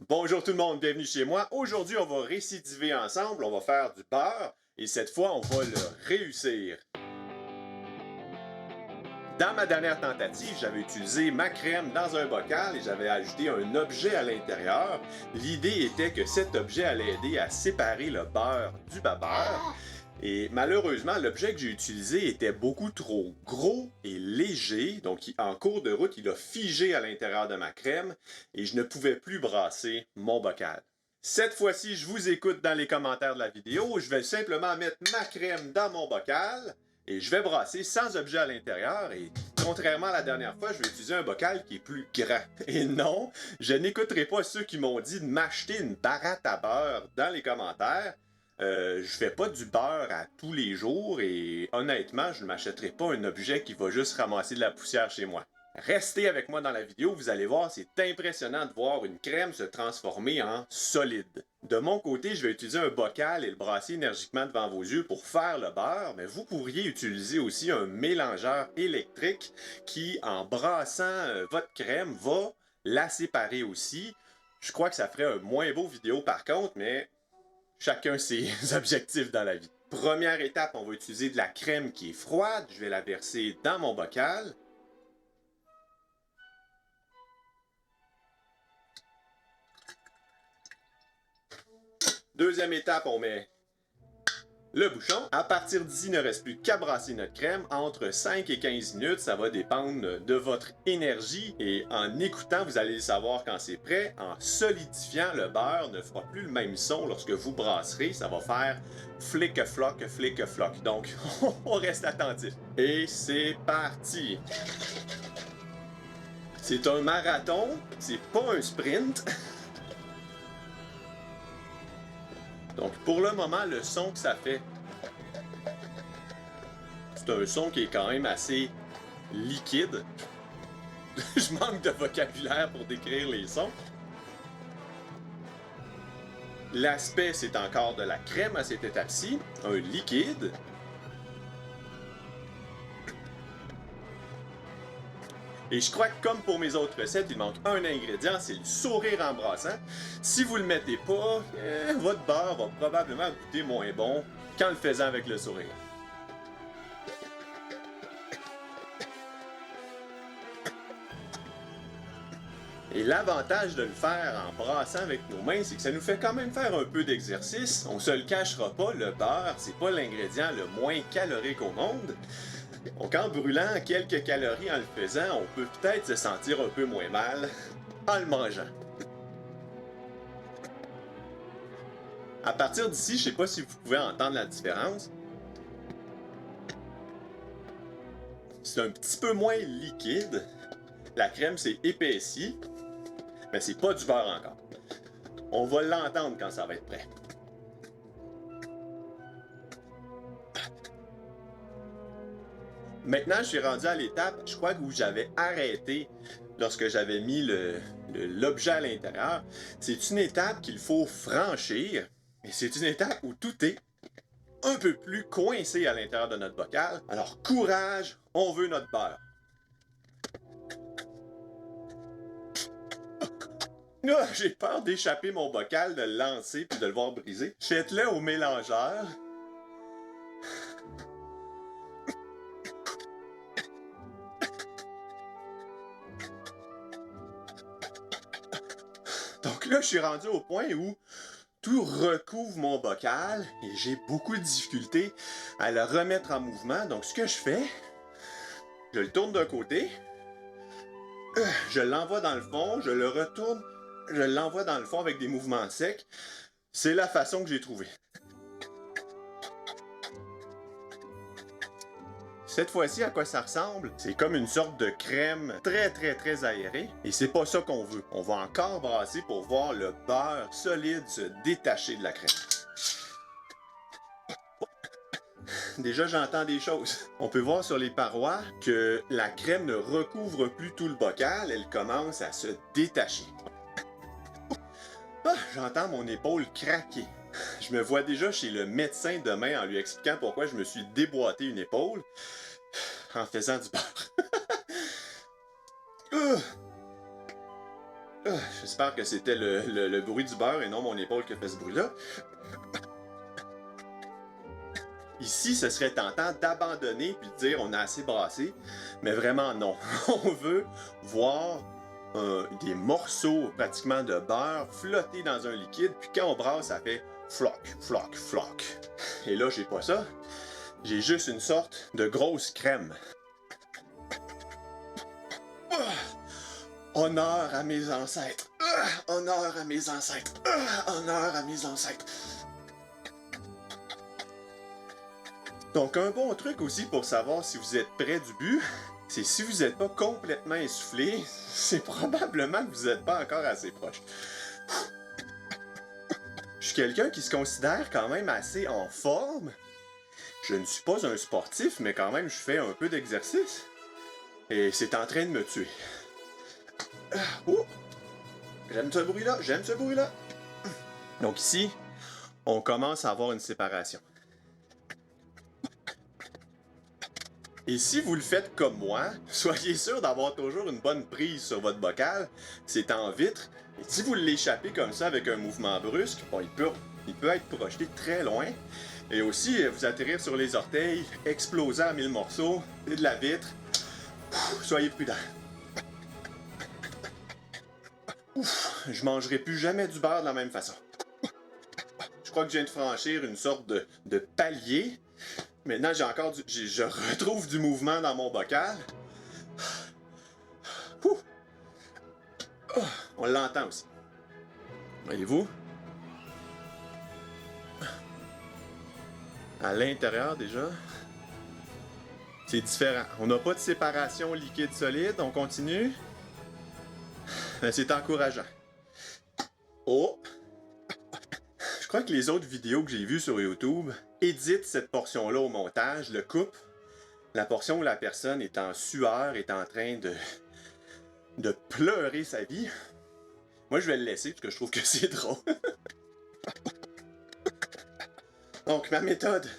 Bonjour tout le monde, bienvenue chez moi. Aujourd'hui, on va récidiver ensemble, on va faire du beurre et cette fois, on va le réussir. Dans ma dernière tentative, j'avais utilisé ma crème dans un bocal et j'avais ajouté un objet à l'intérieur. L'idée était que cet objet allait aider à séparer le beurre du beurre. Et malheureusement, l'objet que j'ai utilisé était beaucoup trop gros et léger, donc en cours de route, il a figé à l'intérieur de ma crème et je ne pouvais plus brasser mon bocal. Cette fois-ci, je vous écoute dans les commentaires de la vidéo. Je vais simplement mettre ma crème dans mon bocal et je vais brasser sans objet à l'intérieur. Et contrairement à la dernière fois, je vais utiliser un bocal qui est plus grand. Et non, je n'écouterai pas ceux qui m'ont dit de m'acheter une baratte à beurre dans les commentaires. Je fais pas du beurre à tous les jours et honnêtement, je ne m'achèterai pas un objet qui va juste ramasser de la poussière chez moi. Restez avec moi dans la vidéo, vous allez voir, c'est impressionnant de voir une crème se transformer en solide. De mon côté, je vais utiliser un bocal et le brasser énergiquement devant vos yeux pour faire le beurre, mais vous pourriez utiliser aussi un mélangeur électrique qui, en brassant votre crème, va la séparer aussi. Je crois que ça ferait un moins beau vidéo par contre, mais chacun ses objectifs dans la vie. Première étape, on va utiliser de la crème qui est froide. Je vais la verser dans mon bocal. Deuxième étape, on met le bouchon. À partir d'ici, il ne reste plus qu'à brasser notre crème. Entre 5 et 15 minutes, ça va dépendre de votre énergie. Et en écoutant, vous allez savoir quand c'est prêt. En solidifiant, le beurre ne fera plus le même son lorsque vous brasserez. Ça va faire flic-floc, flic-floc. Donc, on reste attentif. Et c'est parti! C'est un marathon, c'est pas un sprint. Donc pour le moment, le son que ça fait, c'est un son qui est quand même assez liquide. Je manque de vocabulaire pour décrire les sons. L'aspect, c'est encore de la crème à cette étape-ci, un liquide. Et je crois que comme pour mes autres recettes, il manque un ingrédient, c'est le sourire en brassant. Si vous le mettez pas, votre beurre va probablement goûter moins bon qu'en le faisant avec le sourire. Et l'avantage de le faire en brassant avec nos mains, c'est que ça nous fait quand même faire un peu d'exercice. On se le cachera pas, le beurre, c'est pas l'ingrédient le moins calorique au monde. Donc en brûlant quelques calories en le faisant, on peut peut-être se sentir un peu moins mal en le mangeant. À partir d'ici, je sais pas si vous pouvez entendre la différence. C'est un petit peu moins liquide. La crème s'est épaissie, mais c'est pas du beurre encore. On va l'entendre quand ça va être prêt. Maintenant, je suis rendu à l'étape, je crois, où j'avais arrêté lorsque j'avais mis l'objet à l'intérieur. C'est une étape qu'il faut franchir, et c'est une étape où tout est un peu plus coincé à l'intérieur de notre bocal. Alors, courage, on veut notre beurre. Là, j'ai peur d'échapper mon bocal, de le lancer puis de le voir briser. Jette-le au mélangeur. Donc là, je suis rendu au point où tout recouvre mon bocal et j'ai beaucoup de difficultés à le remettre en mouvement. Donc ce que je fais, je le tourne d'un côté, je l'envoie dans le fond, je le retourne, je l'envoie dans le fond avec des mouvements secs. C'est la façon que j'ai trouvée. Cette fois-ci, à quoi ça ressemble? C'est comme une sorte de crème très aérée. Et c'est pas ça qu'on veut. On va encore brasser pour voir le beurre solide se détacher de la crème. Déjà, j'entends des choses. On peut voir sur les parois que la crème ne recouvre plus tout le bocal, elle commence à se détacher. Ah, j'entends mon épaule craquer. Je me vois déjà chez le médecin demain en lui expliquant pourquoi je me suis déboîté une épaule en faisant du beurre. J'espère que c'était le bruit du beurre et non mon épaule qui a fait ce bruit-là. Ici, ce serait tentant d'abandonner puis de dire on a assez brassé, mais vraiment non. On veut voir des morceaux pratiquement de beurre flotter dans un liquide, puis quand on brasse, ça fait floc, floc, floc. Et là, j'ai pas ça. J'ai juste une sorte de grosse crème. Honneur à mes ancêtres. Honneur à mes ancêtres. Honneur à mes ancêtres. Donc, un bon truc aussi pour savoir si vous êtes près du but, c'est si vous n'êtes pas complètement essoufflé, c'est probablement que vous n'êtes pas encore assez proche. Je suis quelqu'un qui se considère quand même assez en forme. Je ne suis pas un sportif, mais quand même, je fais un peu d'exercice. Et c'est en train de me tuer. Oh! J'aime ce bruit-là, j'aime ce bruit-là. Donc ici, on commence à avoir une séparation. Et si vous le faites comme moi, soyez sûr d'avoir toujours une bonne prise sur votre bocal. C'est en vitre. Et si vous l'échappez comme ça avec un mouvement brusque, bon, il peut être projeté très loin. Et aussi, vous atterrir sur les orteils, exploser en 1000 morceaux, c'est de la vitre. Soyez prudents. Je mangerai plus jamais du beurre de la même façon. Je crois que je viens de franchir une sorte de palier. Maintenant, je retrouve du mouvement dans mon bocal. On l'entend aussi. Voyez-vous? À l'intérieur, déjà, c'est différent. On n'a pas de séparation liquide-solide. On continue. Mais c'est encourageant. Oh! Je crois que les autres vidéos que j'ai vues sur YouTube éditent cette portion-là au montage, le coupent. La portion où la personne est en sueur, est en train de pleurer sa vie. Moi, je vais le laisser parce que je trouve que c'est drôle. Donc, ma méthode,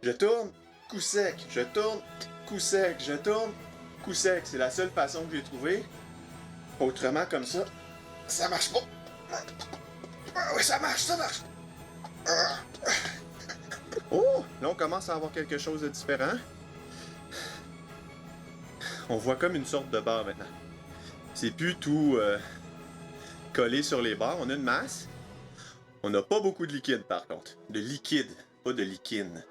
je tourne, coup sec, je tourne, coup sec, je tourne, coup sec. C'est la seule façon que j'ai trouvée. Autrement, comme ça marche pas. Ah oui, ça marche, ça marche. Oh, là, on commence à avoir quelque chose de différent. On voit comme une sorte de barre maintenant. C'est plus tout collé sur les bords. On a une masse. On n'a pas beaucoup de liquide, par contre. De liquide, pas de liquide.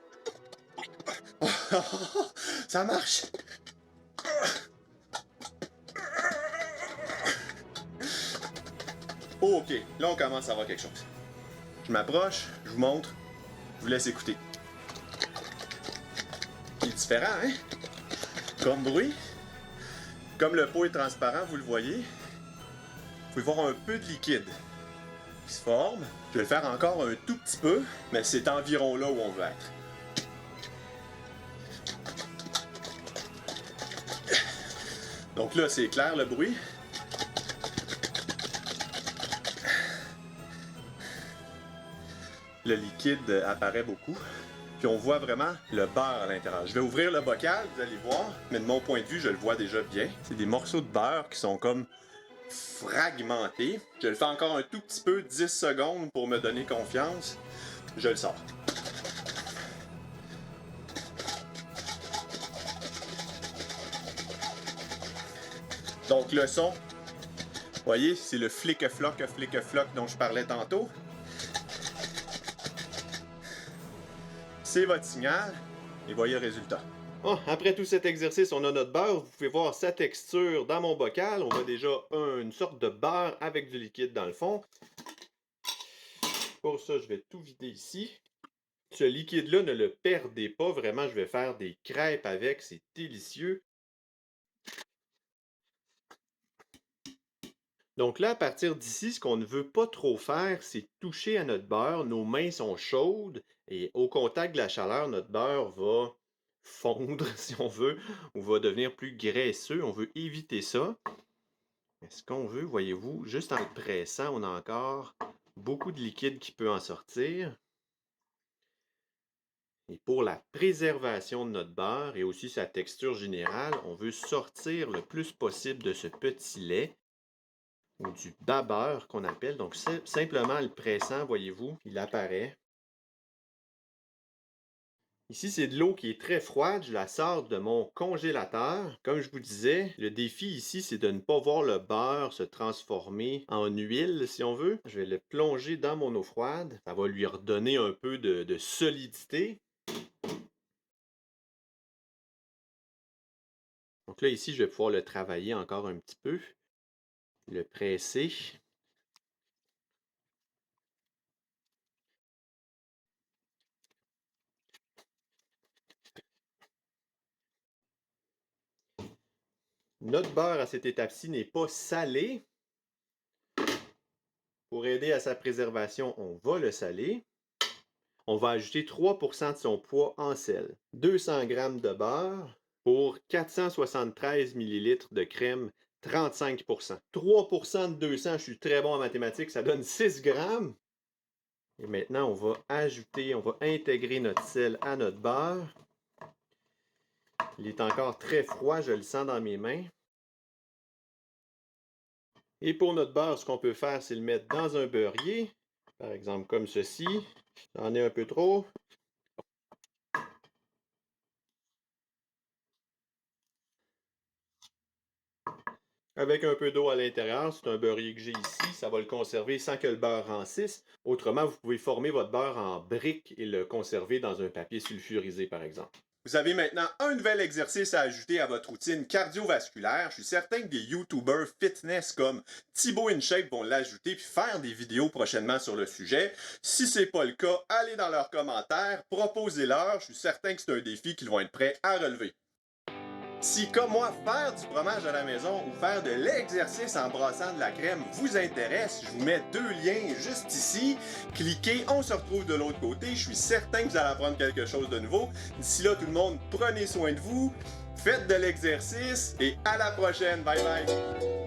Ça marche! Oh, ok, là on commence à avoir quelque chose. Je m'approche, je vous montre, je vous laisse écouter. Il est différent, hein? Comme bruit. Comme le pot est transparent, vous le voyez. Vous pouvez voir un peu de liquide qui se forme. Je vais le faire encore un tout petit peu, mais c'est environ là où on veut être. Donc là, c'est clair le bruit. Le liquide apparaît beaucoup. Puis on voit vraiment le beurre à l'intérieur. Je vais ouvrir le bocal, vous allez voir, mais de mon point de vue, je le vois déjà bien. C'est des morceaux de beurre qui sont comme fragmentés. Je le fais encore un tout petit peu, 10 secondes pour me donner confiance. Je le sors. Donc le son, vous voyez, c'est le flic-floc dont je parlais tantôt. C'est votre signal et voyez le résultat. Oh, après tout cet exercice, on a notre beurre. Vous pouvez voir sa texture dans mon bocal. On a déjà une sorte de beurre avec du liquide dans le fond. Pour ça, je vais tout vider ici. Ce liquide-là, ne le perdez pas. Vraiment, je vais faire des crêpes avec. C'est délicieux. Donc là, à partir d'ici, ce qu'on ne veut pas trop faire, c'est toucher à notre beurre. Nos mains sont chaudes et au contact de la chaleur, notre beurre va fondre, si on veut, ou va devenir plus graisseux. On veut éviter ça. Mais ce qu'on veut, voyez-vous, juste en le pressant, on a encore beaucoup de liquide qui peut en sortir. Et pour la préservation de notre beurre et aussi sa texture générale, on veut sortir le plus possible de ce petit lait. ou du babeur qu'on appelle. Donc, simplement le pressant, voyez-vous, il apparaît. Ici, c'est de l'eau qui est très froide. Je la sors de mon congélateur. Comme je vous disais, le défi ici, c'est de ne pas voir le beurre se transformer en huile, si on veut. Je vais le plonger dans mon eau froide. Ça va lui redonner un peu de solidité. Donc là, ici, je vais pouvoir le travailler encore un petit peu. Le presser. Notre beurre à cette étape-ci n'est pas salé. Pour aider à sa préservation, on va le saler. On va ajouter 3% de son poids en sel. 200 g de beurre pour 473 ml de crème 35%. 3% de 200, je suis très bon en mathématiques, ça donne 6 grammes. Et maintenant, on va intégrer notre sel à notre beurre. Il est encore très froid, je le sens dans mes mains. Et pour notre beurre, ce qu'on peut faire, c'est le mettre dans un beurrier, par exemple comme ceci. J'en ai un peu trop. Avec un peu d'eau à l'intérieur, c'est un beurrier que j'ai ici, ça va le conserver sans que le beurre rancisse. Autrement, vous pouvez former votre beurre en briques et le conserver dans un papier sulfurisé, par exemple. Vous avez maintenant un nouvel exercice à ajouter à votre routine cardiovasculaire. Je suis certain que des YouTubers fitness comme Thibaut InShape vont l'ajouter puis faire des vidéos prochainement sur le sujet. Si c'est pas le cas, allez dans leurs commentaires, proposez-leur. Je suis certain que c'est un défi qu'ils vont être prêts à relever. Si, comme moi, faire du fromage à la maison ou faire de l'exercice en brassant de la crème vous intéresse, je vous mets deux liens juste ici. Cliquez, on se retrouve de l'autre côté. Je suis certain que vous allez apprendre quelque chose de nouveau. D'ici là, tout le monde, prenez soin de vous, faites de l'exercice et à la prochaine. Bye bye!